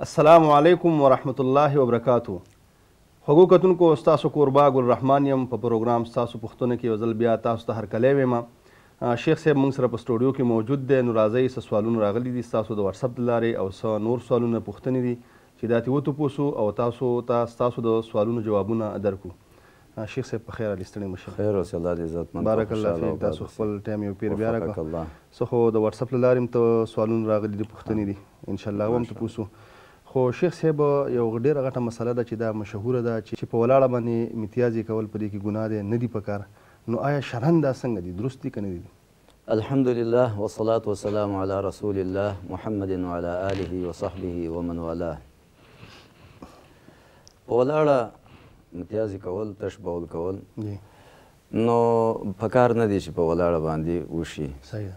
السلام علیکم ورحمت الله وبرکاتو. خوږو کتونکو ستاسو کوربه ګل رحمان یم په پروګرام ستاسو پوښتنه کې یو ځل بیا تاسو ته هرکلی ویم. شیخ صاحب موږ سره په سټوډیو کې موجود دی. نو راځئ څه سوالونه راغلي دي ستاسو د واتساپ د لارې او څه نور سوالونه پوښتنې دي چې دا ترې وتپوسو او تاسو ته ستاسو د سوالونو جوابونه درکړو. شیخ صاحب په خیر علي ستړي مشه. خیر اوسې الله دې عزتمند. بارک الله فیک. تاسو خپل ټایم یو پیر بیا راکړه. څه خو د واتساپ له لارې هم ته سوالونه راغلي دي پوښتنې دي انشاءالله به هم تپوسو. خو شیخ صاحب یو ډېره غټه مسله ده چې دا مشهوره ده چې په ولاړه باندې امتیازي کول په دې کې ګناه دی نه دي پکار. نو آیا شرعاً دا څنګه دي درست دي که نه دي؟ الحمدلله والصلاة والسلام علی رسول الله محمد وعلى آله وصحبه ومن والاه. په ولاړه امتیازي کول تش بول کول نو پکار نه دی چې په ولاړه باندې وشي. صحیح ده.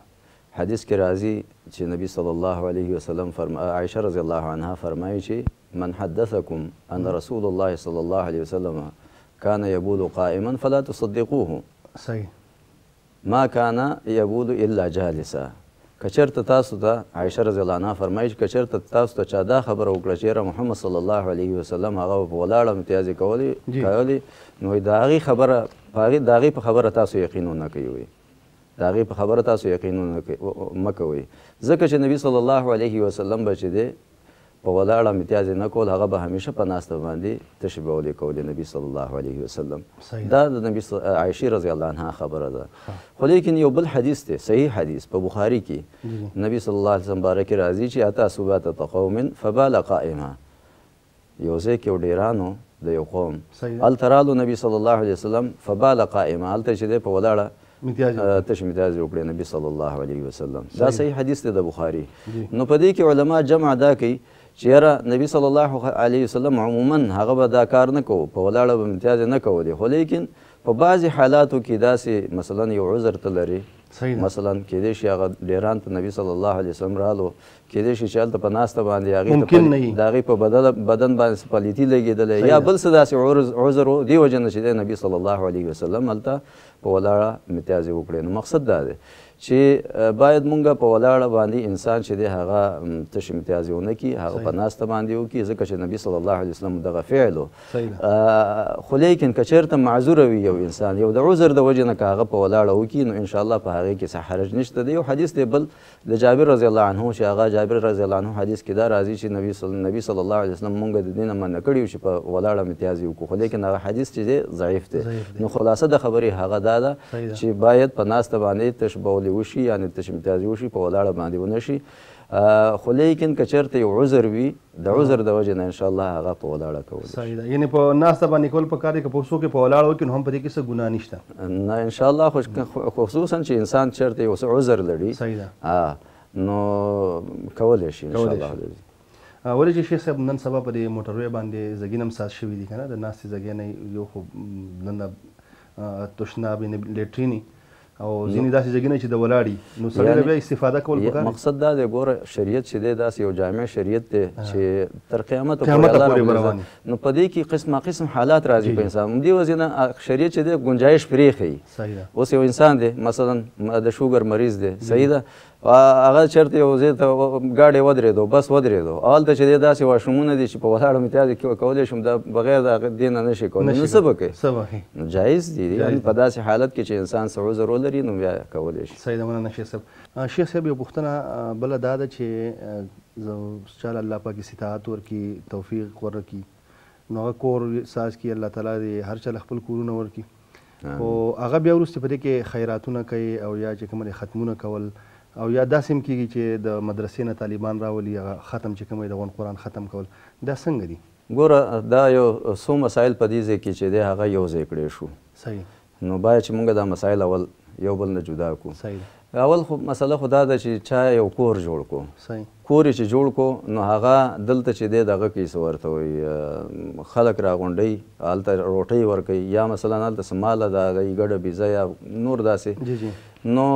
حدیث کې راځي چې نبی صلی الله علیه وسلم عائشه رضی الله عنها فرمایي چې من حدثکم ان رسول الله صلی الله علیه وسلم کان یبول قائما فلا تصدقوه. صحیح. ما کان یبول الا جالسا. کچرته تاسو ته عائشه رضی الله عنها فرمایي چې کچرته تاسو ته چا دا خبره وکړه چې محمد صلی الله علیه وسلم هغه په ولاړه امتیازي کولی نو د هغې خبره د هغې په خبره تاسو یقین ونه کوئ. د هغې په خبره تاسو یقین مه کوئ ځکه چې نبي صلی الله علیه وسلم به چې دی په ولاړه امتیازي نه کول هغه به همیشه په ناسته باندې تشې بولې کولې نبي صلی الله علیه وسلم. دا د نبي عایشې رضی الله عنها خبره ده. خو لیکن یو بل حدیث دی صحیح حدیث په بخاري کې نبي صلی الله علیه وسلم باره کې راځي چې اتا سباته قوم فبال قائما. یو ځای کې یو ډیرانو د یو قوم هلته رالو نبي صلی الله علیه وسلم فبال قائما هلته چې دی په ولاړه تش امتیازي وکړي نبي صلی الله علیه وسلم. دا صحیح حدیث دی د بخاري. نو په دې کې علما جمع دا کوي چې یاره نبي صلی الله علیه وسلم عموما هغه به دا کار نه کوو په ولاړه به امتیازي نه کولې. خو لیکن په بعضې حالاتو کې داسې مثلا یو عذر ته لري مثلا کېدای شي هغه ډیران ته نبي صلی الله علیه وسلم رالو کېدای شي چې هلته په ناسته باندې د هغې په بدن باندې پلیتي لګېدلی یا بل څه داسې عذر و دې وجه نه چې دی نبي صلی الله علیه وسلم هلته په ولاړه امتیازي وکړي. نو مقصد دا دی چې باید مونږ په ولاړه باندې انسان چې دی هغه تش امتیازي ونه کړي هغه په ناسته باندې وکړي ځکه چې نبي صلی الله علیه وسلم دغه فعل و. خو لیکن که چېرته معذوره وي یو انسان یو د عذر د وجې نه که هغه په ولاړه وکړي نو انشاءالله په هغې کې څه حرج نشته دی. یو حدیث دی بل د جابر رضی الله عنه چې هغه جابر رضی الله عنه حدیث کې دا راځي چې نبي صلی الله علیه وسلم مونږ د دې نه منع کړي چې په ولاړه امتیازي وکړو. خو لیکن هغه حدیث چې دی ضعیف دی. نو خلاصه د خبرې هغه دا ده چې باید په ناسته باندې تش بولې وشي یعنې تش امتیازي وشي په ولاړه باندې ونه شي. خو لیکن که چېرته یو عذر وي د عذر د وجې نه انشاءالله هغه په ولاړه کولی صحیح ده. یعنې په ناسته باندې کول پکار دی که په څوک یې په ولاړه وکړي نو هم په دې کې څه ګناه نشته نه انشاءالله. خصوصا چې انسان چېرته یو څه عذر لري صحیح ده نو کولی شي انشاءالله. ولې چې شیخ صاحب نن سبا په دې موټروی باندې زګین هم ساز شوي دي که نه د ناستې زګی نه یو خو نن تشناب لیټرینې او ځینې داسې ځایونه چې د ولاړي نو سړی بیا استفاده کول پکار. مقصد دا دی ګوره شریعت چې دی داسې یو جامع شریعت دی چې تر قیامته پورې نو په دې کې قسمه قسم حالات راځي په انسان. همدې وجې نه شریعت چې دی ګنجایش پرېښیي. اوس یو انسان دی مثلا د شوګر مریض دی صحیح ده هغه چېرته یو ځای ته ګاډی ودرېدو بس ودرېدو هلته چې دی داسې واشرومونه دي چې په ولاړه امتیازي کولی شم دا بغیر د هغې دې نه نه شي کولی نو څه به کوي نو جایز دي په داسې حالت کې چې انسان څه عذر ولري نو بیا کولی شي. صحیح ده. مننه شیخ صاحب. شیخ صاحب یو پوښتنه بله دا ده چې چاله الله پاک استطاعت ورکړي توفیق ورکړي نو هغه کور ساز کړي الله تعالی دې هر چا له خپل کورونه ورکړي خو هغه بیا وروسته په دې کې خیراتونه کوي او یا چې کوم ختمونه کول او یا داسې هم کېږي چې د مدرسې نه طالبان راولي هغه ختم چې کوم د غون قرآن ختم کول دا څنګه دي؟ ګوره دا یو څو مسایل په دې ځای کې چې دی هغه یو ځای کړی شو. صحیح. نو باید چې مونږ دا مسایل اول یو بل نه جدا کړو. صحیح. اول خو مسله خو دا ده چې چا یو کور جوړ کړو. صحیح. کور یې چې جوړ کړو نو هغه دلته چې دی دغه کوي څه ورته وایي خلک راغونډوي هلته روټۍ ورکوي یا مثلا هلته څه ماله د هغوی ګډه بیزه یا نور داسې. نو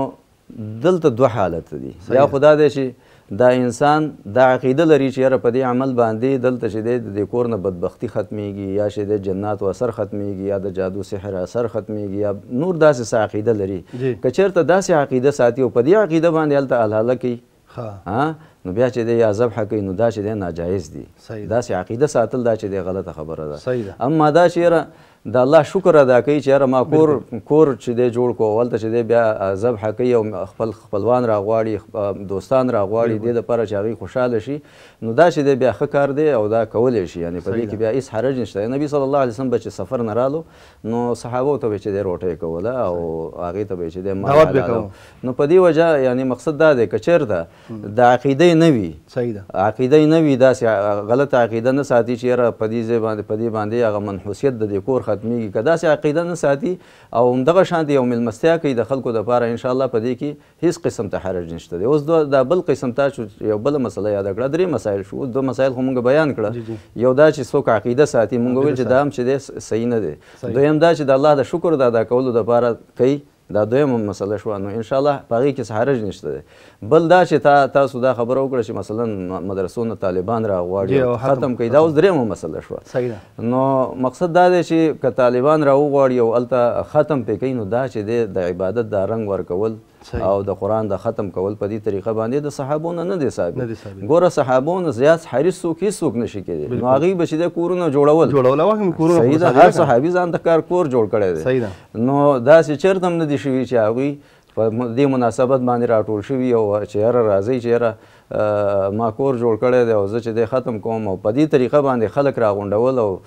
دلته دوه حالت دي. یا خو دا دی چې دا انسان دا عقیده لري چې یاره په دې عمل باندې دلته چې دی د دې کور نه بدبختي ختمیږي یا چې د جناتو اثر ختمیږي یا د جادو سحر اثر ختمیږي یا نور داسې څه عقیده لري. که چېرته داسې عقیده ساتي او په دې عقیده باندې هلته الحاله کوي نو بیا چې دی یا ذبحه کوي نو دا چې دی ناجایز دي داسې عقیده ساتل دا چې دی غلطه خبره ده اما دا چې یاره د الله شکر ادا کوي چې یاره ما کور چې دی جوړ کړو هلته چې دی بیا ذبحه کوي او خپل خپلوان راغواړي دوستان راغواړي دې دپاره چې هغوی خوشحاله شي نو دا چې دی بیا ښه کار دی او دا کولی شي یعنې په دې کې بیا هېڅ حرج نشته نبي صلی الله علیه وسلم به چې سفر نه رالو نو صحابو ته به چې دی روټۍ کوله او هغې ته به چې دی مال حلالو نو په دې وجه یعنې مقصد دا دی که چېرته د عقیدې نه وي عقیدې نه وي داسې غلطه عقیده نه ساتي چې یاره په دې باندې هغه منحوسیت د دې کور ختمیږي که داسې عقیده نه ساتي او همدغه شانتې یو مېلمستیا کوي د خلکو دپاره انشاءالله په دې کې هېڅ قسم ته حرج نشته دی اوس دا بل قسم تاسو یو بله مسله یاده کړه درې مسایل شو دو مسایل خو مونږ بیان کړه یو دا چې څوک عقیده ساتي مونږ ویل چې دا هم چې دی صحیح نه دی دویم دا چې د الله د شکر د ادا کولو دپاره کوي دا دویمه مسله شوه نو انشاءالله په هغې کې څه حرج نشته دی بل دا چې تاسو دا خبره وکړه چې مثلا مدرسو نه طالبان راغواړي ختم کوي دا اوس درېیمه مسله شوه نو مقصد دا دی چې که طالبان راوغواړي او هلته ختم پې کوي نو دا چې دی د عبادت دا رنګ ورکول او د قرآن د ختم کول په دې طریقه باندې د صحابو نه دی ثابت ګوره صحابو نه زیات حریص څوک هېڅوک نشي کېدی نو هغوی به چې دی کورونه جوړول صحیح ده هر صحابي ځان ته کور جوړ کړی دی نو داسې چېرته هم نه دي شوي چې هغوی په دې مناسبت باندې راټول شوي او چې یاره راځئ چې یاره ما کور جوړ کړی دی او زه چې دی ختم کوم او په دې طریقه باندې خلک راغونډول او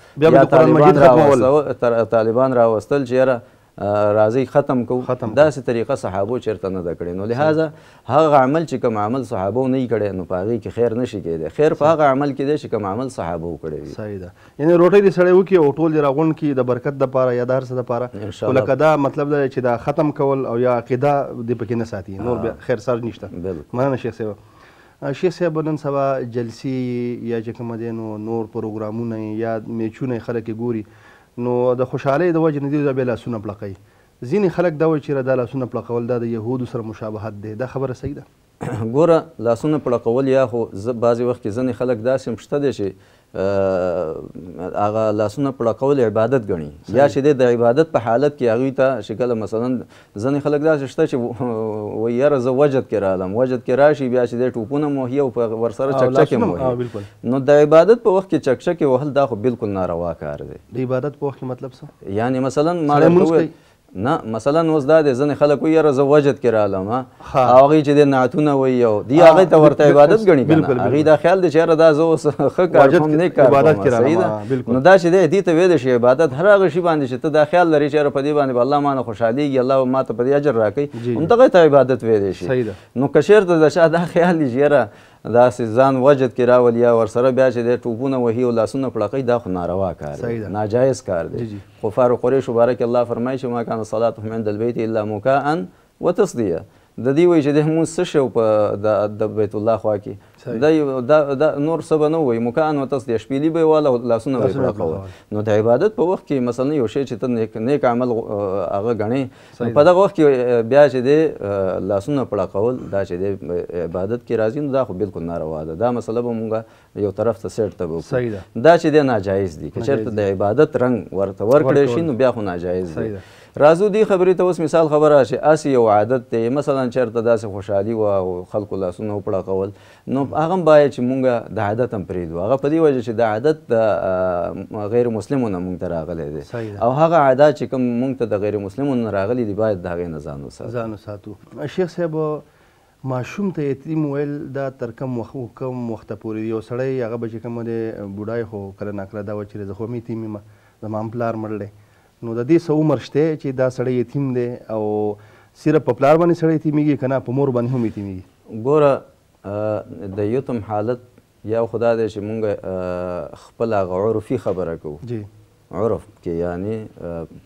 یا طالبان راوستل چې یاره راځئ ختم کوو داسې طریقه صحابو چېرته نه ده کړې نو لهذا هغه عمل چې کوم عمل صحابو نه یي کړی نو په هغې کې خیر نشي کېدی خیر په هغه عمل کې دی چې کوم عمل صحابو کړی وي صحیح ده یعنې روټۍ دې سړی وکړي او ټول دې راغونډ کړي د برکت دپاره یا د هر څه دپاره خو لکه دا مطلب دی چې دا ختم کول او یا عقیده دې پکې نه ساتي نور بیا خیر سر نشته مننه شیخ صاحب شیخ صاحب نن سبا جلسې یا چې کومه دی نور پروګرامونه یا میچونه خلک یې ګوري نو د خوشحالۍ د وجې نه دي بیا لاسونه پړقوي ځینې خلک دا وایي چې دا لاسونه پړقول دا د یهودو سره مشابهت دی دا خبره صحیح ده ګوره لاسونه پړقول یا خو بعضې وخت کې ځینې خلک داسې هم شته دی چې هغه لاسونه پړقول عبادت ګڼي یا چې دی د عبادت په حالت کې هغوی ته چې کله مثلا ځینې خلک داسې شته چې وایي یاره زه وجد کې رالم وجد کې راشي بیا چې دی ټوپونه م وهي او ورسره چکچکې م وهي نو د عبادت په وخت کې چکچکې وهل دا خو بالکل ناروا کار دی د عبادت په وخت کې مطلب څه یعنی مثلا ما درته نه مثلا اوس دا دی ځینې خلک وایي یاره زه وجد کې رالم او هغوی چې دی نعتونه وایي او دی هغوی ته ورته عبادت ګڼي که نه هغوی دا خیال دی چې یاره دا زه اوس ښه کار کوم نیک کار کوم صحیح ده نو دا چې دی دې ته ویلی شي عبادت هر هغه شي باندې چې ته دا خیال لرې چې یاره په دې باندې به الله مانه خوشحالېږي الله به ما ته په دې اجر راکوي همدغه ته عبادت ویلی شي نو که چېرته د چا دا خیال دی چې یاره داسې ځان وجد کې راولي یا ورسره بیا چې دی ټوپونه وهي او لاسونه پړقوي دا خو ناروا کار دی ناجایز کار دی کفار قریشو باره کې الله فرمایي چې ما کان صلاتهم عند البیت الا مکاء وتصدیه د دې وایي چې دی همونځ څه شی په د بیت الله خوا کې دا نور څه به نه وایي مکاء وتصدیه شپېلي به یې واله او لاسونه به یې پړقول نو د عبادت په وخت کې مثلا یو شی چې ته نیک عمل هغه ګڼې نو په دغه وخت کې بیا چې دی لاسونه پړقول دا چې دی عبادت کې راځي نو دا خو بالکل ناروا ده دا مسله به مونږ یو طرف ته سیټ ته به وکړو دا چې دی ناجایز دي که چېرته د عبادت رنګ ورته ورکړی شي نو بیا خو ناجایز دی راځو دې خبرې ته اوس مثال خبره چې هسې یو عادت دی مثلا چېرته داسې خوشحالي وه او خلکو لاسونه وپړقول نو هغه هم باید چې مونږ د عادت هم پرېږدو هغه په دې وجه چې د عادت د غیر مسلمو نه مونږ ته راغلی دی او هغه عادات چې کوم مونږ ته د غیر مسلمو نه راغلي دي باید د هغې نه ځان وساتو شیخ صاحب ماشوم ته یتیم ویل دا تر کوم وخته پورې دی یو سړی هغه به چې کوم دی بوډای خو کله ناکله دا وایي چې زه خو هم یتیم یم زما هم پلار مړ دی نو د دې څه عمر شته چې دا سړی یتیم دی او صرف په پلار باندې سړی یتیمیږي که نه په مور باندې هم یتیمیږي ګوره د یتم حالت یا خدا دی چې مونږ خپل هغه عرفي خبره کوو عرف کې یعنی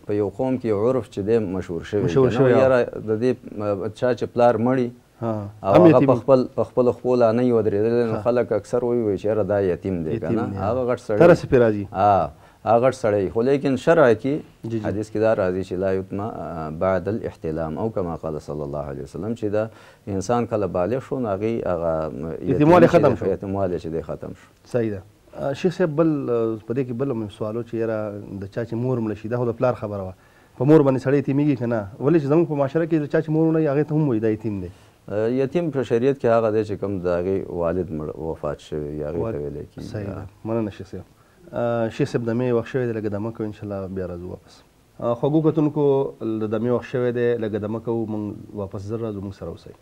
په یو قوم کې عرف چې دی مشهور شوی یاره د دې چا چې پلار مړي او هغه په خپل خپو لا نه یې ودرېدلی نو خلک اکثر وایي چې یاره دا یتیم دی که نه هغه غټ سړی ترسې پرې راځي هغه غټ سړی خو لیکن شرع کې حدیث کې دا راځي چې لا یتم بعد الاحتلام او کما قال صلی الله علیه وسلم چې دا انسان کله بالغ شو نو هغې هغه یتیموالی ختم شو یتیموالی چې دی ختم شو صحیح ده شیخ صاحب بل په دې کې بل هم سوالو چې یاره د چا چې مور مړه شي دا خو د پلار خبره وه په مور باندې سړی یتیمیږي که نه ولې چې زموږ په معاشره کې د چا چې مور مړه وي هغې ته هم وایي دا یتیم دی یتیم په شریعت کې هغه دی چې کوم د هغې والد وفات شوی یا هغې ته ویلی کېږي. صحیح ده، مننه شیخ صاحب. شیخ صاحب دمې وخت شوی دی، لږ دمه کوو انشاءالله بیا راځو واپس. خوږو کتونکو د دمې وخت شوی دی، لږ دمه کوو، موږ واپس زر راځو، موږ سره اوسئ.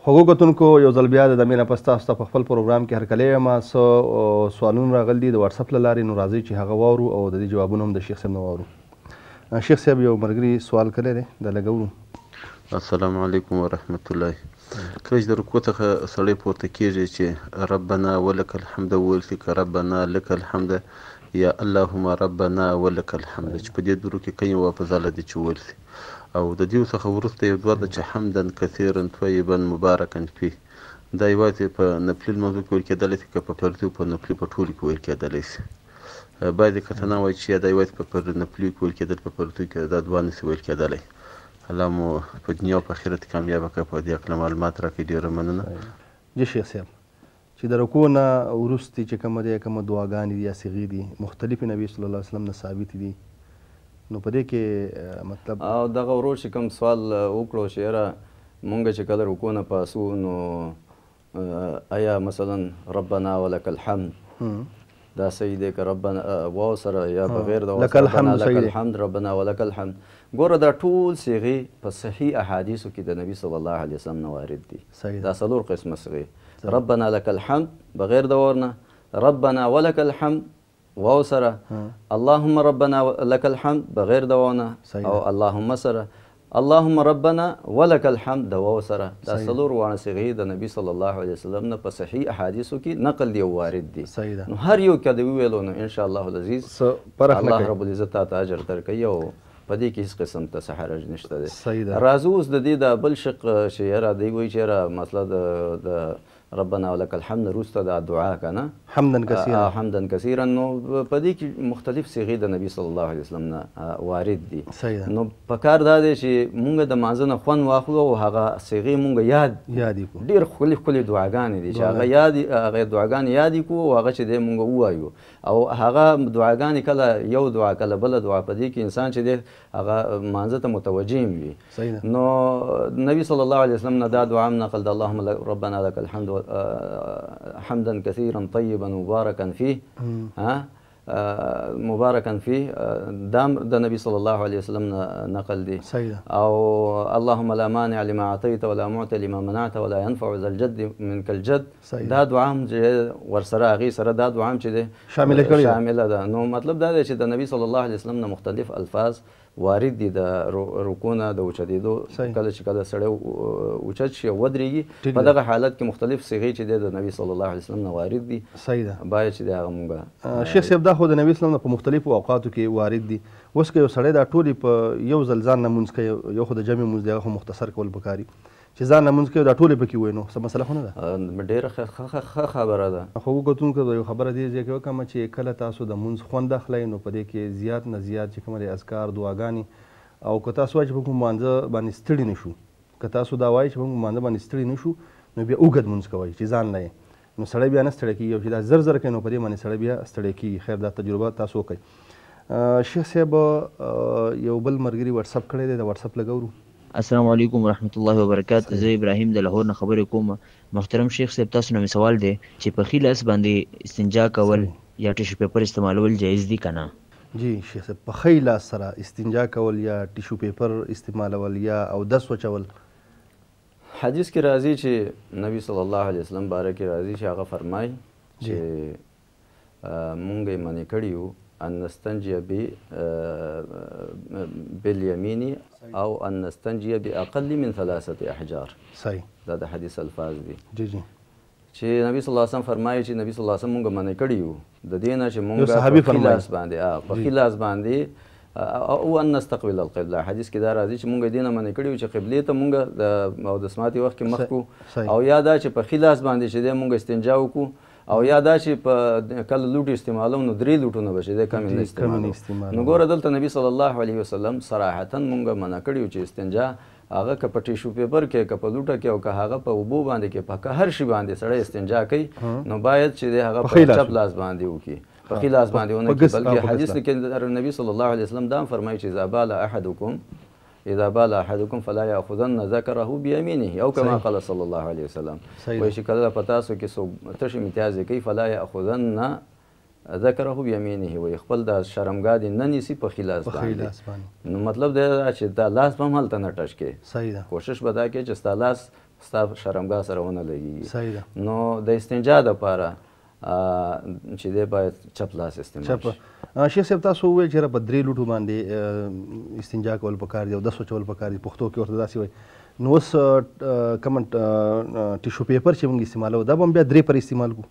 خوږو کتونکو یو ځل بیا د دمې نه پس تاسو ته په خپل پروګرام کې هرکلی یم. څه سوالونه راغلي دي د واتساپ له لارې، نو راځئ چې هغه واورو او د دې جوابونه هم د شیخ صاحب نه واورو. شیخ صاحب یو ملګري سوال کړی دی، د لګورو. السلام علیکم ورحمت الله. کله چې د رکوع څخه سړی پورته کېږي چې ربنا ولک الحمد وویل شي که ربنا لک الحمد یا اللهم ربنا ولک الحمد، چې په دې درو کې کوم یوه فضله دي چې وویل شي، او د دې څخه وروسته یو دوه ده چې حمدا کثیرا طیبا مبارکا فيه، دا یوازې په نفلي لمانځو کې ویل کېدلی شي که په فردي او په نفلي په ټولو کې ویل کېدلی شي. بعضې کسانان وایي چې دا یوازې په نفلي کې ویل کېدل، په فردي کې دا دوه نشي ویل کېدلی. الله مو په دنیا او په آخرت کې کامیابه کړه. په دې هکله معلومات راکړئ، ډېره مننه. جی شیخ صاحب، چې د رکوع نه وروستې چې کومه دی، کومه دعاګانې دي یا صیغې دي مختلفې نبي صلی الله علیه وسلم نه ثابتې دي، نو په دې کې مطلب او دغه ورور چې کوم سوال وکړو چې یاره مونږ چې کله رکوع نه پاسو نو آیا مثلا ربنا ولک الحمد دا صحیح دی که ربنا واو سره یا بغیر د لک الحمد لک الحمد ربنا ولک الحمد؟ ګوره دا ټول صیغې په صحیح احادیثو کې د نبي صلی الله علیه وسلم نه وارد دي. دا څلور قسمه صیغې، ربنا لک الحمد بغیر د واو نه، ربنا ولک الحمد واو سره، اللهم ربنا لك الحمد بغیر د واو نه، او اللهم سره، اللهم ربنا ولك الحمد د واو سره. دا څلور واړه صیغې د نبی صلی الله علیه وسلم نه په صحیح احادیثو کې نقل دی او وارد دي. نو هر یو که د وویلو نو ان شاء الله العزیز الله رب العزت تا ته اجر درکوي او په دې کې هېڅ قسم ته څه حرج نشته دی. راځو اوس د دې د بل شق چې یاره دی وایي چې یاره مسله د ربنا ولک الحمد وروسته دا دعا که نه حمدا کثیرا، حمدا کثیرا، نو په دې کې مختلف صیغې د نبي صلی الله علیه وسلم نه وارد دي. نو پکار دا دی چې مونږ د مانځه نه خوند واخلو او هغه صیغې مونږ یاد کړو. ډېر ښکلې ښکلې دعاګانې دي چې هغه دعاګانې یادې کړو او هغه چې دی مونږ ووایو، او هغه دعاګانې کله یو دعا کله بله دعا، په دې کې انسان چې دی هغه مانځه ته متوجه وي. نو نبي صلی الله علیه وسلم نه دا دعا هم نقل ده، اللهم ربنا لك الحمد حمدا كثيرا طيبا مباركا فيه، مباركا فيه، دام د نبی صلی الله علیه وسلم نقل دی. او اللهم لا مانع لما اعطيت ولا معطي لما منعت ولا ينفع ذا الجد منك الجد، دا دعا هم چې ورسره هغې سره دا دعا هم چې دی شامله ده. نو مطلب دا دی چې د نبی صلی الله علیه وسلم نه مختلف الفاظ وارد دي د رکوع نه د اوچتېدو، کله چې کله سړی اوچت شي او ودرېږي، په دغه حالت کې مختلف صیغې چې دی د نبي صلی الله علیه وسلم نه وارد دي. صحیح ده، باید چې دی هغه مونږ شیخ صاحب دا خو د نبي اسلام نه په مختلفو اوقاتو کې وارد دي. اوس که یو سړی دا ټولې په یو ځل ځان نه مونځ کوي، یو خو د جمع مونځ دی هغه خو مختصر کول پکار دي، چې ځان نه مونځ کوي دا ټولې پکې ووایي، نو څه مسله خو نه ده؟ ډېره ښه خبره ده. خو وکتونکو یو خبره دې ځای کې وکړم چې کله تاسو د مونځ خوند اخلئ نو په دې کې زیات نه زیات چې کومه د اذکار دعاګانې، او که تاسو وایئ چې موږ مانځه باندې ستړي نه شو، که تاسو دا وایئ چې موږ مانځه باندې ستړي نه شو، نو بیا اوږد مونځ کوئ چې ځان نه یې، نو سړی بیا نه ستړی کېږي، او چې دا زر زر کوي نو په دې باندې سړی بیا ستړی کېږي. خیر دا تجربه تاسو وکړئ. شیخ صاحب یو بل ملګري واتساپ کړی دی، د واتساپ لګورو. السلام علیکم ورحمت الله وبرکاته. زه ابراهیم د لاهور نه خبرې کوم. محترم شیخ صاحب، تاسو نه مې سوال دی چې په ښي لاس باندې استنجا کول یا ټیشو پیپر استعمالول جایز دي که نه؟ جی شیخ صاحب، په ښي لاس سره استنجا کول یا ټیشو پیپر استعمالول یا اودس وچول، حدیث کې راځي چې نبی صلی الله علیه وسلم باره کې راځي چې هغه فرمایي چې مونږ یې منع کړي یو ان نستنجي بالیمین او ان نستنجي باقل من 3 احجار. صحیح، دا د حدیث الفاظ دي. جی جی، چې نبی صلی الله علیه وسلم فرمایي چې نبی صلی الله علیه وسلم مونږ منع کړي یو د دې نه چې مونږ په ښي لاس باندې په ښي لاس باندې او ان نستقبل القبله. حدیث کې دا راځي چې مونږ دې نه منع کړي یو چې قبلې ته مونږ د اودس ماتي وخت کې مخ کړو، او یا دا چې په ښي لاس باندې چې دی مونږ استنجا وکړو، او یا دا چې په کله لوټ استعمالوم نو 3 لوټونه به چې دی کم نه استعمالوم. نو ګوره دلته نبي صلی الله علیه وسلم صراحتا مونږ منع کړي یو چې استنجا هغه که په ټیشو پیپر کې، که په لوټه کې، او که هغه په اوبو باندې کې، په هر شي باندې سړی استنجا کوي نو باید چې دی هغه په چپ لاس باندې وکړي. په ښي لاس باندې ونه کړي، بلکې حدیث کې نبي صلی الله علیه وسلم دا هم فرمایي چې اذا بال احدکم فلا یاخذن ذکره بیمینه او کما قال صلی الله علیه وسلم. وایي چې کله په تاسو کې څوک تشې امتیازې کوي فلا یاخذن ذکره بیمینه، وایي خپل د شرمګاه دې نه نیسي په ښي لاس باندې. نو مطلب دی چې دا لاس به هم هلته نه ټچ کړي، کوشش به دا کوي چې ستا لاس ستا شرمګاه سره ونه لګېږي. نو د استنجا دپاره چې دی باید چپ لاس استعمال شي. شیخ صاحب تاسو وویل چې په 3 لوټو باندې استنجا کول پکار دي او 10 سوچول پکار دي، پښتو کې ورته داسې وایي. نو اوس کوم ټیشو پیپر چې موږ استعمالوو دا به هم بیا 3 پر استعمال کړو؟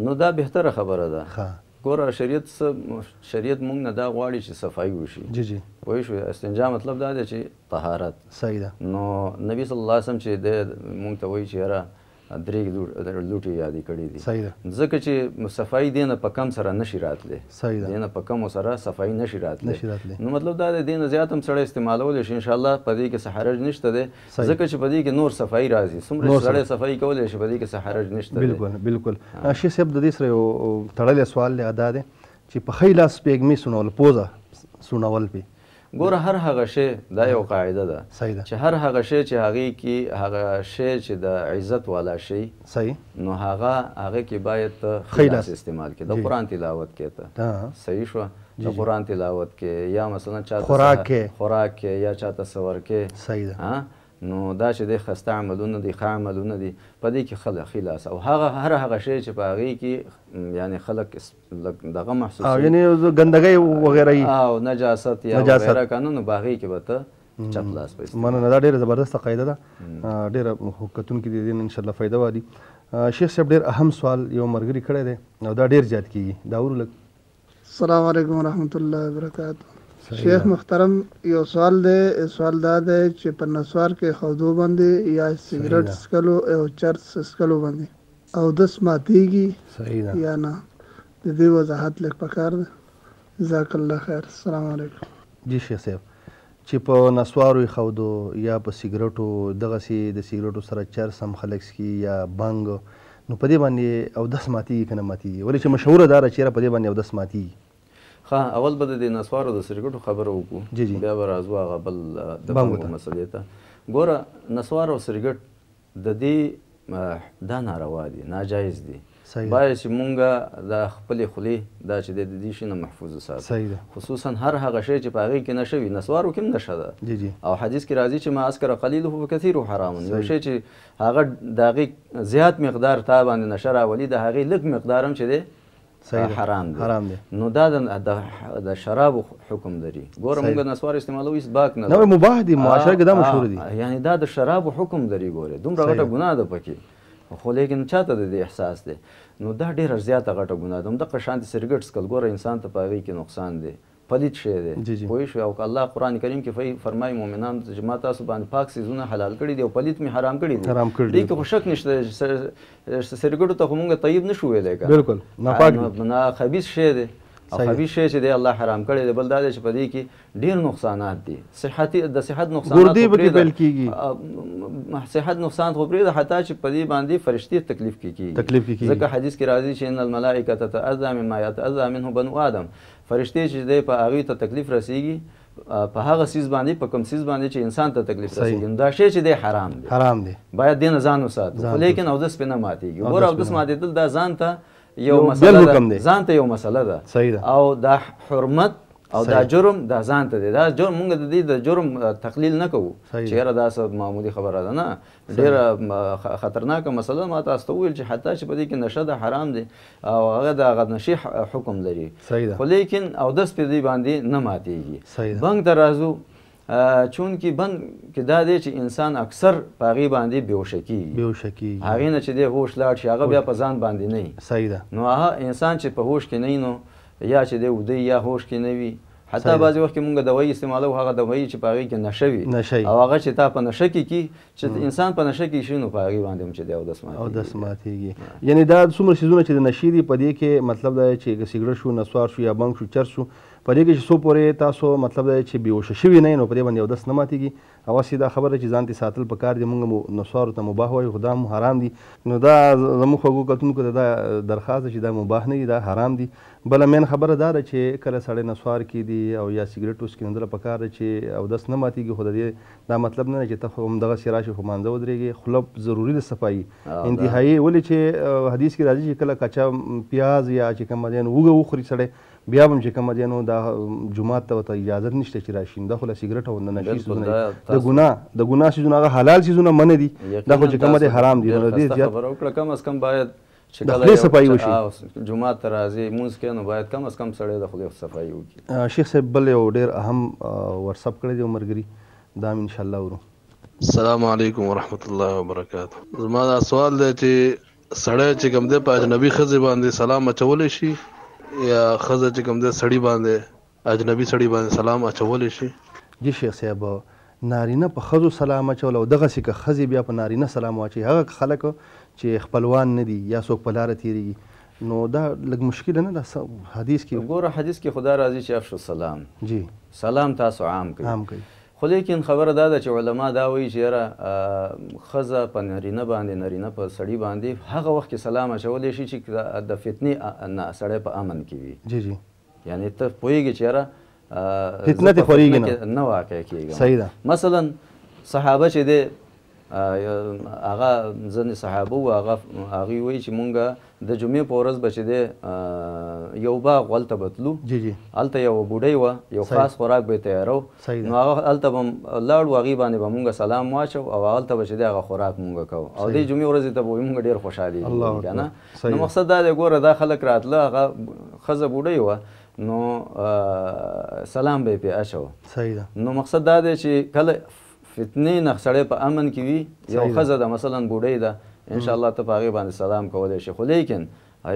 نو دا بهتره خبره ده. ګوره شریعت موږ نه دا غواړي چې صفایي وشي. پوه شوې؟ استنجا مطلب دا دی چې طهارت. صحیح ده. نو نبي صلی الله علیه وسلم چې دی موږ ته وایي چې یاره 3 لوټې یادې کړي دي. صحیح ده. ځکه چې صفایي دی نه په کم سره نشي راتلی. صحیح ده. دی نه په کمو سره صفایي نشي راتلی. نو مطلب دا دی دی نه زیات هم سړی استعمالولی شي انشاءالله، په دې کې څه حرج نشته دی، ځکه چې په دې کې نور صفایي راځي. څومره چې سړی صفایي کولی شي په دې کې څه حرج نشته دی. بالکل بالکل. شیخ صاحب د دې سره یو تړلی سوال دی، دا دی چې په ښي لاس سپېږمې سونول، پوزه سونول پې ګوره هر هغه شی دا یو قاعده ده چې هر هغه شی چې هغې کې هغه شی چې د عزت والا شی صحیح نو هغه کې باید ته ښی لاس استعمال کړې. د قرآن تلاوت کې ته صحیح شوه، د قرآن تلاوت کې یا مثلا چاته خوراک کې یا چاته څه ورکې صحیح ده. نو دا چې دی خسته عملونه دي، ښه عملونه دي، په دې کې خلک ښي لاس او هر هغه شی چې په هغې کې یعنې خلک دغه محسوسوي یعنې ګندګۍ وغیره او نجاست یا وغیره که نه، نو په هغې کې به ته چپ لاس په استعمال. مننه، دا ډېره زبردسته قاعده ده، ډېره کتونکي دي دې نه انشاءالله فایده والي. شیخ صاحب ډېر اهم سوال یو ملګري کړی دی او دا ډېر زیات کېږي، دا ورو لږ. السلام علیکم ورحمت الله وبرکاتہ. شیخ محترم یو سوال دی، سوال دا دی چې په نسوار کې خودو باندې یا سګرټ څکلو او چرس څکلو باندې اودس ماتېږي یا نه، د دې وضاحت لږ پکار دی. جزاک الله خیر. السلام علیکم. جی شیخ صاحب، چې په نسوارو یې خودو یا په سګرټو دغسې د سګرټو سره چرس هم خلک څکي یا بنګ، نو په دې باندې اودس ماتېږي که نه ماتېږي؟ ولې چې مشهوره دا ده چې یاره په دې باندې اودس ماتېږي. اول به د دې نسوارو د سګرټو خبره وکړو، بیا به راځو هغه بل د بنګو مسلې ته. ګوره نسوار او سګرټ د دې دا ناروا دي، ناجایز دي. باید چې مونږ د خپلې خولې دا چې د دې شي نه محفوظ وساتو، خصوصا هر هغه شی چې په هغې کې نشه وي. نسوارو کې هم نشه ده او حدیث کې راځي چې ما اسکر قلیله فکثیره حرام. یو شی چې هغه د هغې زیات مقدار تا باندې نشه راولي، د هغې لږ مقدار هم چې دی حرام دی. نو دا د شرابو حکم لري. ګوره موږ نسوار استعمالوو هېڅ باک نه ده، مباح دي، معاشره کې دا مشهور دي. یعنې دا د شرابو حکم لري. ګوره دومره غټه ګناه ده پکې، خو لیکن چاته د دې احساس دی. نو دا ډېره زیاته غټه ګناه ده. همدغه شانتې سګرټ څکل ګوره انسان ته په هغې کې نقصان دی، پلید شی دی. پوه شوې؟ او که الله قرآن کریم کې فرمایي مؤمنانو ته چې ما تاسو باندې پاک څیزونه حلال کړي دي او پلید مې حرام کړي دي. دې کې خو شک نشته چې سګرټو ته خو مونږ طیب نشو ویلی که بالکل ناپاک نه، خبیث شی دی او خبیث شی چې دی الله حرام کړی دی. بل دا دی چې په دې کې ډېر نقصانات دي، د صحت نقصانات، صحت نقصان خو پرېږده، حتی چې په دې باندې فرشتې تکلیف کې کېږي. ځکه حدیث کې راځي چې ان الملائکة تتأذى مما يتأذى منه بنو آدم. فرشتې چې دی په هغې ته تکلیف رسېږي په هغه څیز باندې، په کوم څیز باندې چې انسان ته تکلیف رسېږي. نو دا شی چې دی حرام دی، باید دې نه ځان وساتو. خو لیکن اودس پرې نه ماتېږي. ګوره اودس ماتېدل دا ځان ته یو مسله ده، ځان ته یو مسله ده، او دا حرمت او دا جرم دا ځان ته دی. دا جرم مونږ د دې د جرم تقلیل نه کوو چې یاره دا څه معمولي خبره ده، نه، ډېره خطرناکه مسله. ما تاسو ته وویل چې حتی چې په دې کې نشه ده حرام دی او هغه د هغه نشې حکم لري، خو لیکن اودس په دې باندې نه ماتېږي. بنګ ته راځو، چونکې بنګ کې دا دی چې انسان اکثر په هغې باندې بېهوشه کېږي، هغې نه چې دی هوش لاړ شي، هغه بیا په ځان باندې نه وي. نو هغه انسان چې په هوش کې نه وي، نو یا چې دی وده یا هوش کې نه وي. حتی بعضې وخت کې مونږ دوایي استعمالوو، هغه دوایي چې په هغې کې نشه وي او هغه چې تا په نشه کې کي، چې انسان په نشه کې شي، نو په هغې باندې هم چې دی اودس ماتېږي. یعنې دا څومره څیزونه چې د نشې دي په دې کې مطلب دا دی چې سګرټ شو، نسوار شو یا بنګ شو، چرس شو، په دې کې چې څو پورې تاسو مطلب دی چې بېهوشه شوي نه یې نو په دې باندې اودس نه ماتېږي. هغسې دا خبره چې ځان ترې ساتل پکار دي. موږ نسوارو ته مباح وایو خو دا هم حرام دي. نو دا زموږ خوږو کتونکو ته دا درخواست ده چې دا مباح نه دي، دا حرام دي. بله مین خبره دا ده چې کله سړی نسوار کېدي او یا سګرټ وڅکي نو دله پکار ده چې اودس نه ماتېږي. خو د دې دا مطلب نه دی چې ته خو همدغسې راشي خو مانځه ودرېږي. خوله ضروري ده صفایي انتهایي. ولې چې حدیث کې راځي چې کله کچا پیاز یا چې کومه دی نو اوږه وخوري سړی بیا به هم چې کومه دی نو دا جومات ته ورته اجازت نشته چې راشي. دا خو له سګرټ او د نشي څیزونه د ګناه څیزونه هغه حلال څیزونه منع دي. دا خو چې کومه دی حرام دي. نو د دې زیات خبره وکړه کم از کم باید چې د خولې صفایي وشي. جومات ته راځي لمونځ کوي نو باید کم از کم سړی د خولې صفایي وکړي. شیخ صاحب بل یو ډېر اهم واتساپ کړی دی ملګري، دا هم انشاءالله ورو. السلام علیکم ورحمت الله وبرکاته. زما دا سوال دی چې سړی چې کوم دی په اجنبي ښځې باندې سلام اچولی شي یا ښځه چې کوم دی سړي باندې اجنبي سړي باندې سلام اچولی شي؟ جی شیخ صاحب، نارینه په ښځو سلام اچول او دغسې که ښځې بیا په نارینه سلام واچوي، هغه خلک چې خپلوان نه دي یا څوک په لاره تېرېږي نو دا لږ مشکله نه ده. حدیث کې ګوره حدیث کې خدا راځي چې افشو السلام، جی سلام تاسو عام کوي. خو لیکن خبره دا ده چې علما دا وایي چې یاره ښځه په نارینه باندې نارینه په سړي باندې هغه وخت کې سلام اچولی شي چې د فتنې نه سړی په امن کې وي. جی جی یعنې ته پوهېږي چې یاره فتنه دې خورېږي نه واقع کېږم. صحیح ده. مثلا صحابه چې دی هغه ځینې صحابه وو هغوی وایي چې مونږ د جمعې په ورځ به چې دی یو باغ هلته به تلو. جی جی هلته یوه بوډۍ وه، یو خاص خوراک به یې تیارو. نو هغه هلته به لاړو، هغې باندې به مونږ سلام واچو او هلته به چې دی هغه خوراک مونږ کوو او دې جمعې ورځې ته به وایي مونږ ډېر خوشحالېږو که نه. نو مقصد دا دی ګوره دا خلک راتله، هغه ښځه بوډۍ وه نو سلام به یې پرې اچوه. صحیح ده. نو مقصد دا دی چې کله فتنې نه سړی په امن کې وي، یو ښځه ده مثلا بوډۍ ده انشاءالله ته په هغې باندې سلام کولی شي. خو لیکن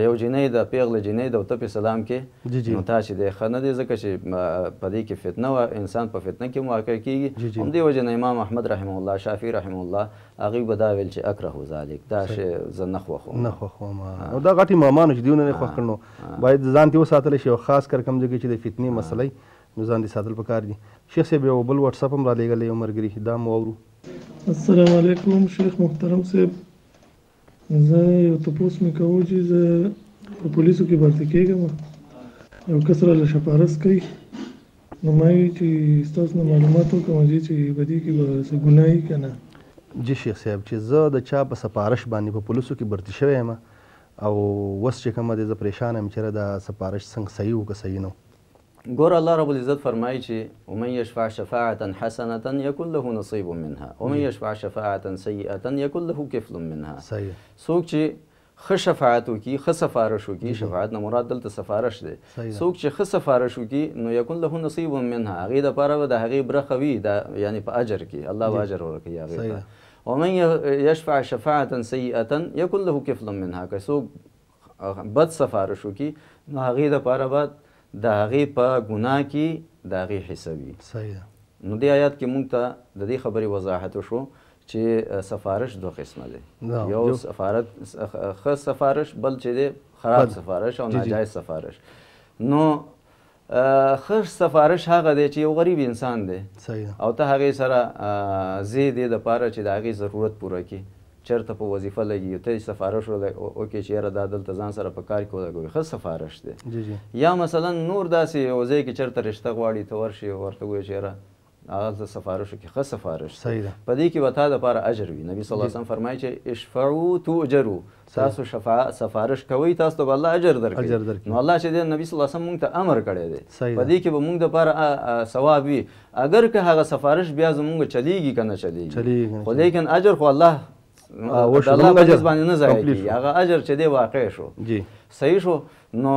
یو جنۍ ده، پیغله جنۍ ده او ته پرې سلام کې نو تا چې دی ښه نه دی، ځکه چې په دې کې فتنه وه، انسان په فتنه کې هم واقع کېږي. همدې وجې نه امام احمد رحمه الله، شافعي رحمه الله هغوی به دا ویل چې اکره ذلک، دا شی زه نه خوښوم. او دا غټ امامان چې دیونه نه خوښ کړ نو باید ځان ترې وساتلی شي او خاص کر کوم ځای کې چې د فتنې مسله نو ځان دې ساتل پکار دي. شیخ صاحب یو بل واتساپ هم رالیږلی یو ملګري، دا مو اورو. السلام علیکم شیخ محترم صاحب، زه یو تپوس مې کوو چې زه په پولیسو کې بھرتی کېږم، یو کس راله شپارس کوي نو ما وایي چې ستاسو نه معلومات وکړم چې په دې کې به څه ګناه وي که نه. جی شیخ صاحب، چې زه د چا په سپارش باندې په پولیسو کې بھرتی شوی یم او اوس چې کومه دی زه پریشان یم چېرې دا سپارش څنګه صحیح و که صحیح نه و. ګوره الله رب العزت فرمایي چې ومن یشفع شفاعة حسنة یکن له نصیب منها ومن یشفع شفاعة سیئة یکن له کفل منها. صحیح. څوک چې ښه شفاعت وکړي، ښه سفارش وکړي، شفاعت نه مراد دلته سفارش دی، څوک چې ښه سفارش وکړي نو یکن له نصیب منها، هغې دپاره به د هغې برخه وي، یعنی په اجر کې الله به اجر ورکوي هغې ته. ومن یشفع شفاعة سیئة یکن له کفل منها، که څوک بد سفارش وکړي نو هغې دپاره به د هغې په ګناه کې د هغې حصه وي. صحیح ده. نو دې آیات کې مونږ ته د دې خبرې وضاحت وشو چې سفارش دوه قسمه دی، یو ښه سفارش، بل چې دی خراب سفارش او ناجایز سفارش. نو ښه سفارش هغه دی چې یو غریب انسان دی او ته هغې سره ځې دې دپاره چې د هغې ضرورت پوره کړي، چېرته په وظیفه لګي ته یې سفارش وکړې چې یاره دا دلته ځان سره په کار کې ولګوي، ښه سفارش دی. یا مثلا نور داسې یو ځای کې چېرته رشته غواړي ته ورشي ورته ووایې چې یاره هغه صفارش وکړي، ښه سفارش دی. په دې کې به تا دپاره اجر وي. نبي صلی الله علیه وسلم فرمایي چې اشفعوا تؤجروا، تاسو سفارش کوئ تاسو ته به الله اجر درکوي. نو الله چې دی نبي صلی الله علیه وسلم مونږ ته امر کړی دی، په دې کې به مونږ دپاره ثواب وي. اگر که هغه سفارش بیا زمونږ چلیږي که نه چلیږي، خو لیکن اجر خو الله د الله په حدیث باندې نه ضایع کېږي، هغه اجر چې دی واقع شو، صحیح شو. نو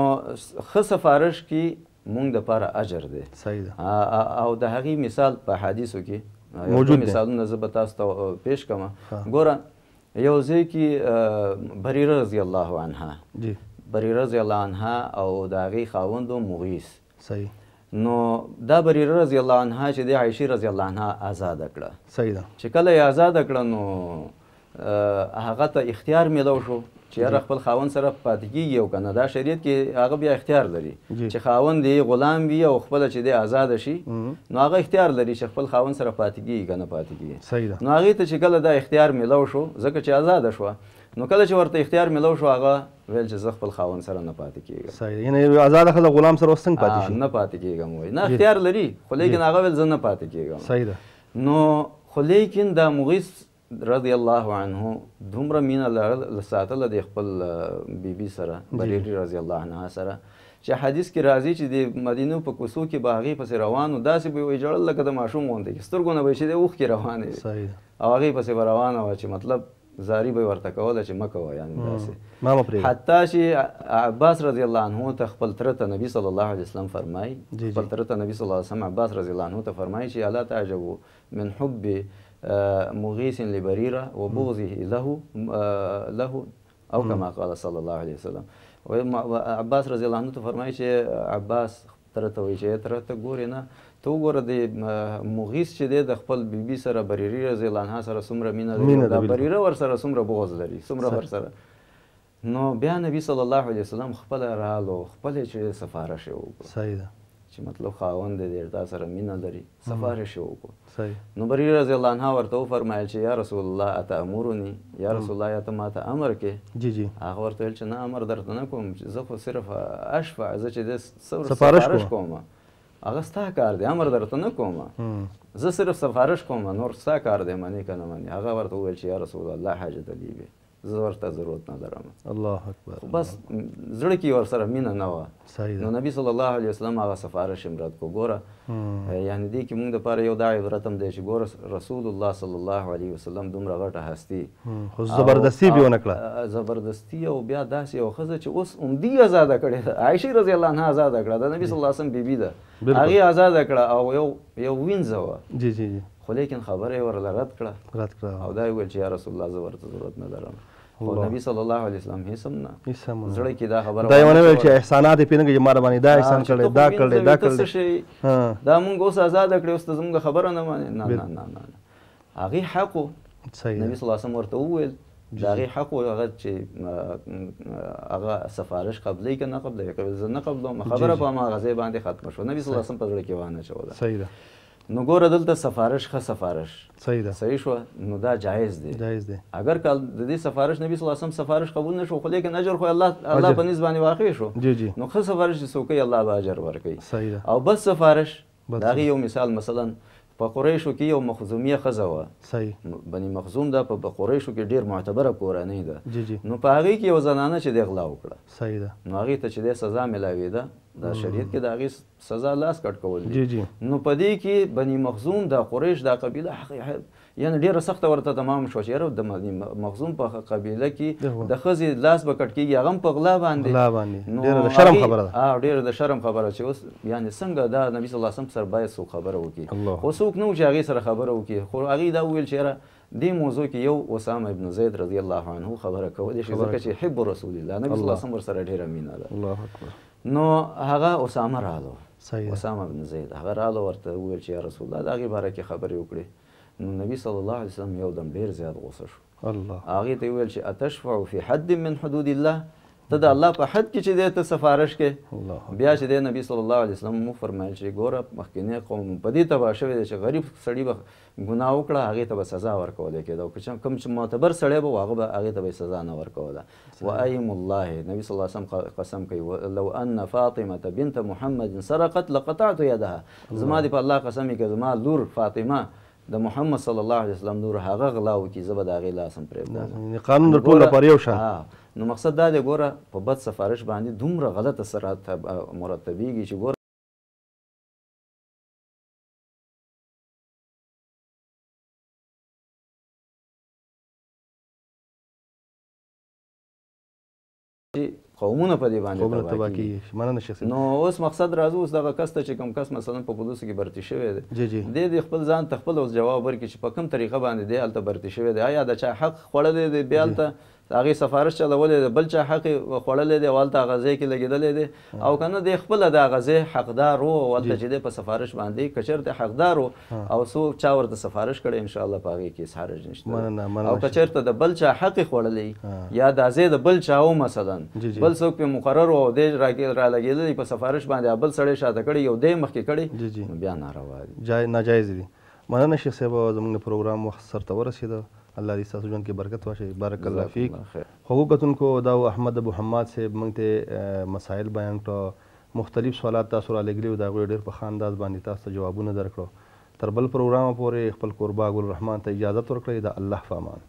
ښه سفارش کې مونږ دپاره اجر دی. صحیح ده. او د هغې مثال په حدیثو کې موجود مثالونه زه به تاسو ته پیش کړم. ګوره یو ځای کې بریره رضی الله عنها، بریره رضی الله عنها او د هغې خاوند مغیث. صحیح. نو دا بریره رضی الله عنها چې دی عایشې رضی الله عنها آزاده کړه. صحیح ده. چې کله یې آزاده کړه نو هغه ته اختیار میلو شو چې یاره خپل خاوند سره پاتې کېږي او که نه دا شریعت کې هغه بیا اختیار لري چې خاوند یې غلام وي او خپله چې دی آزاده شي نو هغه اختیار لري چې خپل خاوند سره پاتې کېږي که نه پاتې کېږي نو هغې ته چې کله دا اختیار میلو شو ځکه چې آزاده شوه نو کله چې ورته اختیار میلو شو هغه ویل چې زه خپل خاوند سره نه پاتې کېږم صحیح یعنې آزاده ښځه غلام سره اوس څنګه پاتې شي نه پاتې کېږم وایي نه اختیار لري خو لیکن هغه ویل زه نه پاتې کېږم صحیح ده نو خو لیکن دا مغیث رضی الله عنه دومره مینه ساتله د خپل بیبي سره بریري رضی الله عنها سره چې حدیث کې راځي چې د مدینو په کوڅو کې به هغې پسې روان و داسې به یې وایي ژړل لکه د ماشوم غوندې چې سترګو نه به یې چې دی اوښکې روانې وي او هغې پسې به روانه وه چې مطلب زاری به یې ورته کوله چې مه کوه یعنې داسې حتی چې عباس رضی الله عنه ته خپل تره ته نبي صلی الله علیه وسلم فرمایي خپل تره ته نبي صلی الله علیه وسلم عباس رضی الله عنه ته فرمایي چې الا تعجبو من حب مغیث لبریره وبغضه له او کما قال صلی الله علیه وسلم عباس رضی الله عنه ته فرمایي چې عباس تره ته وایي چې تره ته ګورې نه ته وګوره د مغیث چې دی د خپل بیبي سره بریري رضی الله عنها سره څومره مینه لري دا بریره ورسره څومره بغض لري څومره ورسره نو بیا نبي صلی الله علیه وسلم خپله رالو خپلې چې سفارش یې وکړو صحیح ده چې مطلب خاوند دی تا سره مینه لري سفارش یې وکړو نو بریره رضی الله عنها ورته وفرمایل چې یا رسول الله اتأمرني یا رسول الله یا ته ماته امر کې هغه ورته ویل چې نه امر درته نه کوم زه خو صرف اشفع زه چې دی سفارش کوم هغه ستا کار دی امر درته نه کوم زه صرف سفارش کوم نور ستا کار دی منې که نه منې هغه ورته وویل چې یا رسول الله حاجت لی بی زه ورته ضرورت نه لرم الله اکبر خو بس زړه کې ورسره مینه نه وه نو نبي صلی الله علیه وسلم هغه سفارش یې رد کړو ګوره یعنې دې کې موږ دپاره یو دا عبرت هم دی چې ګوره رسول الله صلی الله علیه وسلم دومره غټه هستي خو زبردستي بې ونه کړه زبردستي او بیا داسې یو ښځه چې اوس عمدي ازاده کړې ده عایشې رضی الله عنها ازاده کړه د نبي صلی الله علیه وسلم بیبي ده هغې ازاده کړه او یو وینځه وه خو لیکن خبره یې ورله رد کړه او دا یې ویل چې یا رسول الله زه ورته ضرورت نه لرم خو نبي صلی الله علیه وسلم هیڅ هم نه زړه کې دا خبره دا یې ونه ویل چې احسانات یې پرې نه کړي چې ما راباندې دا احسان کړی دا کړی دا کړی دا مونږ اوس ازاده کړې اوس ته زموږ خبره نه منې نه نه نه هغې حق و نبي صلی الله علیه وسلم ورته وویل د هغې حق و هغه چې هغه سفارش قبلوي که نه قبلوي زه نه قبلوم خبره په هماغه ځای باندې ختمه شوه نبي صلی الله علیه وسلم په زړه کې وانه اچوله صحیح ده نو ګوره دلته سفارش ښه سفارش صحیح ده صحیح شوه نو دا جایز دی اگر که د دې سفارش نبي صلی الله علیه وسلم سفارش قبول نه شو خو لیکن اجر خو الله په نسبت باندې واقع شو نو ښه سفارش چې څوک کوي الله به اجر ورکوي صحیح ده او بد سفارش د هغې یو مثال مثلا په قریشو کې یو مخزومیه ښځه وه صحیح بني مخزوم ده په قریشو کې ډېر معتبره کورنۍ ده نو په هغې کې یو زنانه چې دی غلا وکړه صحیح ده نو هغې ته چې دی سزا میلاوېده دا شریعت کې د هغې سزا لاس کټ کول دي نو په دې کې بني مخزوم دا قریش دا قبیله یعنې ډېره سخته ورته تمام شوه چې یاره د بني مخزوم په قبیله کې د ښځې لاس به کټ کېږي هغه هم په غلا باندې ډېره د شرم خبره ده ډېره د شرم خبره چې اوس یعنې څنګه دا نبي صلی الله علیه وسلم سره باید څوک خبره وکړي خو څوک نه و چې هغې سره خبره وکړي خو هغې دا وویل چې یاره دې موضوع کې یو اسامه ابن زید رضی الله عنه خبره کولی شي ځکه چې حب رسول الله نبي صلی الله علیه وسلم ورسره ډېره مینه ده نو هغه اسامه رالو اسامه ابن زید هغه رالو ورته وویل چې یا رسول الله د هغې باره کې خبرې وکړې نو نبي صلی الله علیه وسلم یو دم ډېر زیات غوسه شو هغې ته یې ویل چې اتشفع فی حد من حدود الله ته د الله په حد کې چې دی ته سفارش کې بیا چې دی نبي صلی الله علیه وسلم وفرمایل چې ګوره مخکینی قوم په دې تباه شوی دی چې غریب سړي به ګناه وکړه هغې ته به سزا ورکولی کېده او کوم چې معتبر سړی به و هغه به هغې ته به یې سزا نه ورکوله وایم الله نبي صلی الله علیه وسلم قسم کوي لو ان فاطمه بنت محمد سرقت لقطعت يدها زما دې په الله قسم که زما لور فاطمه د محمد صلی الله علیه وسلم نور هغه غلا وکړي زه به د هغې لاس هم پرېږدم قانون د ټولو لپاره یو شان نو مقصد دا دی ګوره په بد سفارش باندې دومره غلط اثرات مرتبېږي چې ګوره قومونه په دې باندې تباه کېږي مننه شیخ صاحب نو اوس مقصد راځو اوس دغه کس ته چې کوم کس مثلا په پولیسو کې برتي شوی دی دی د خپل ځان ته خپل اوس جواب ورکړي چې په کوم طریقه باندې دی هلته برتي شوی دی آیا د چا حق خوړلی دی بیا هلته هغې سفارش چلولی دی بل چا حق یې خوړلی دی او هلته هغه ځای کې لګېدلی دی او که نه دی خپله د هغه ځای حقدار و او هلته چې دی په سفارش باندې که چېرته حقدار و او څوک چا ورته سفارش کړی انشاءالله په هغې کې هېڅ حرج نشته او که چېرته د بل چا حق یې خوړلی یا دا ځای د بل چا و مثلا بل څوک پرې مقرر و او دی رالګېدلی په سفارش باندې بل سړی شاته کړی یو دی مخکې کړی نو بیا ناروا دي ناجایز دي. مننه شیخ صاحب زموږ د پروګرام وخت سرته ورسېده. الله دې ستاسو ژوند کې برکت واچوي. بارک الله فیک. خوږو کتونکو دا احمد ابو حماد صاحب موږ ته مسایل بیان کړه مختلف سوالات تاسو را لګلي د هغوی ډېر په ښه انداز باندې تاسو ته جوابونه درکړو. تر بل پروګرامه پورې خپل کوربه ګل رحمان ته اجازت ورکړئ. د الله په امان.